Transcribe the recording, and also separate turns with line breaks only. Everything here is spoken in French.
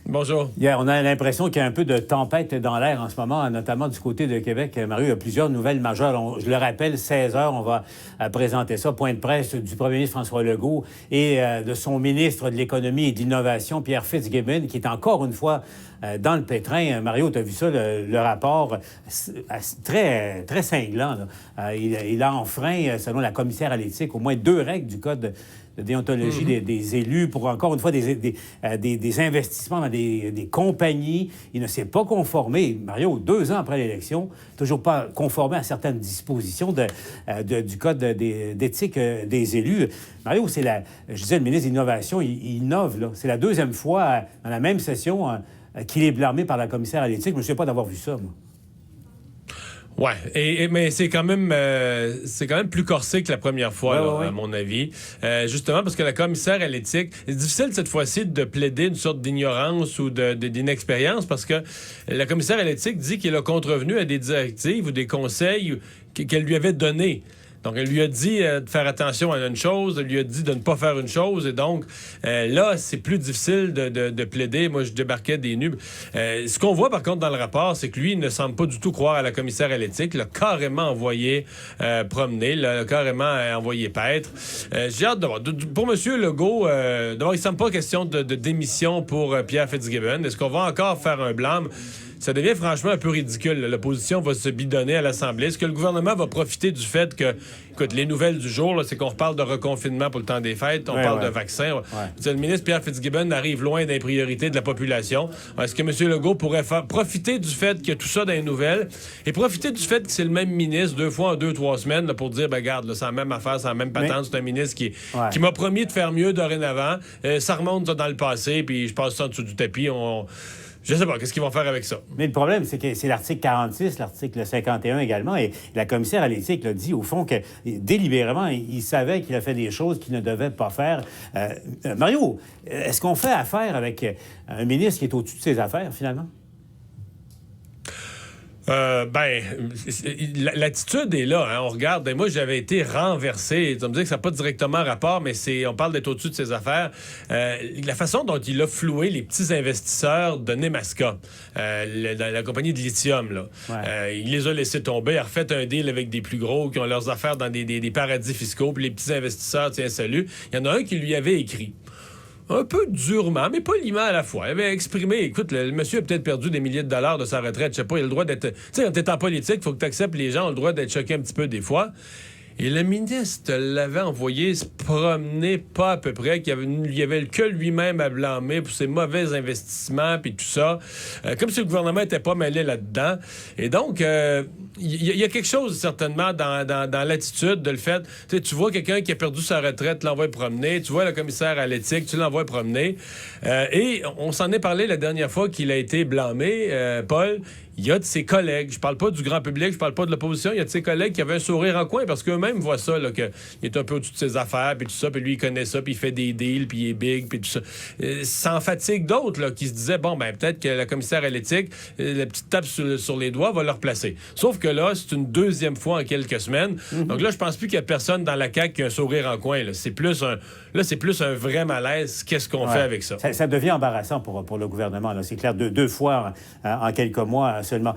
Bonjour.
Hier, on a l'impression qu'il y a un peu de tempête dans l'air en ce moment, notamment du côté de Québec. Mario, il y a plusieurs nouvelles majeures. Je le rappelle, 16 heures, on va présenter ça. Point de presse du premier ministre François Legault et de son ministre de l'Économie et de l'Innovation, Pierre Fitzgibbon, qui est encore une fois dans le pétrin. Mario, tu as vu ça, le rapport très, très cinglant. Il a enfreint, selon la commissaire à l'éthique, au moins 2 règles du Code de déontologie des élus pour, encore une fois, des investissements dans des compagnies. Il ne s'est pas conformé, Mario, 2 ans après l'élection, toujours pas conformé à certaines dispositions du Code d'éthique des élus. Mario, je disais, le ministre de l'Innovation, il innove, là. C'est la 2e fois dans la même session qu'il est blâmé par la commissaire à l'éthique. Je ne me souviens pas d'avoir vu ça, moi.
Ouais, mais c'est quand même plus corsé que la première fois, à mon avis. Justement parce que la commissaire à l'éthique, c'est difficile cette fois-ci de plaider une sorte d'ignorance ou d'inexpérience parce que la commissaire à l'éthique dit qu'il a contrevenu à des directives ou des conseils qu'elle lui avait donnés. Donc, elle lui a dit de faire attention à une chose, elle lui a dit de ne pas faire une chose, et donc, là, c'est plus difficile de plaider. Moi, je débarquais des nues. Ce qu'on voit, par contre, dans le rapport, c'est que lui, il ne semble pas du tout croire à la commissaire à l'éthique, l'a carrément envoyé promener, l'a carrément envoyé paître. J'ai hâte de voir. Pour M. Legault, d'abord, il ne semble pas question de démission pour Pierre Fitzgibbon. Est-ce qu'on va encore faire un blâme? Ça devient franchement un peu ridicule. L'opposition va se bidonner à l'Assemblée. Est-ce que le gouvernement va profiter du fait que, écoute, les nouvelles du jour, là, c'est qu'on reparle de reconfinement pour le temps des fêtes, on parle de vaccins. Le ministre Pierre Fitzgibbon arrive loin des priorités de la population. Est-ce que M. Legault pourrait profiter du fait qu'il y a tout ça dans les nouvelles et profiter du fait que c'est le même ministre 2 fois en 2-3 semaines là, pour dire, ben regarde, c'est la même affaire, c'est la même patente, c'est un ministre qui m'a promis de faire mieux dorénavant. Ça remonte ça, dans le passé, puis je passe ça en dessous du tapis. Je sais pas, qu'est-ce qu'ils vont faire avec ça?
Mais le problème, c'est que c'est l'article 46, l'article 51 également, et la commissaire à l'éthique l'a dit, au fond, que délibérément, il savait qu'il a fait des choses qu'il ne devait pas faire. Mario, est-ce qu'on fait affaire avec un ministre qui est au-dessus de ses affaires, finalement?
L'attitude est là, hein, on regarde. Moi, j'avais été renversé. Ça me dit que ça n'a pas directement rapport, mais on parle d'être au-dessus de ses affaires. La façon dont il a floué les petits investisseurs de Nemaska, la compagnie de lithium, là. Il les a laissés tomber, il a refait un deal avec des plus gros qui ont leurs affaires dans des paradis fiscaux, puis les petits investisseurs, tiens, salut. Il y en a un qui lui avait écrit. Un peu durement, mais poliment à la fois. Il avait exprimé, écoute, le monsieur a peut-être perdu des milliers de dollars de sa retraite, je sais pas, il a le droit d'être... Tu sais, quand t'es en politique, il faut que tu acceptes les gens ont le droit d'être choqués un petit peu des fois. Et le ministre l'avait envoyé se promener pas à peu près, il y avait que lui-même à blâmer pour ses mauvais investissements puis tout ça, comme si le gouvernement était pas mêlé là-dedans. Et donc, il y a quelque chose certainement dans l'attitude de le fait. Tu vois quelqu'un qui a perdu sa retraite, tu l'envoies promener. Tu vois le commissaire à l'éthique, tu l'envoies promener. Et on s'en est parlé la dernière fois qu'il a été blâmé, Paul. Il y a de ses collègues, je parle pas du grand public, je parle pas de l'opposition, il y a de ses collègues qui avaient un sourire en coin parce qu'eux-mêmes voient ça, là, qu'il est un peu au-dessus de ses affaires, puis tout ça, puis lui, il connaît ça, puis il fait des deals, puis il est big, puis tout ça. Sans fatigue d'autres, là, qui se disaient, bon, ben peut-être que la commissaire à l'éthique, la petite tape sur les doigts va le replacer. Sauf que là, c'est une 2e fois en quelques semaines. Donc là, je pense plus qu'il y a personne dans la CAQ qui a un sourire en coin, là. C'est plus un vrai malaise. Qu'est-ce qu'on fait avec ça?
Ça devient embarrassant pour le gouvernement, là. C'est clair, 2 fois en quelques mois seulement.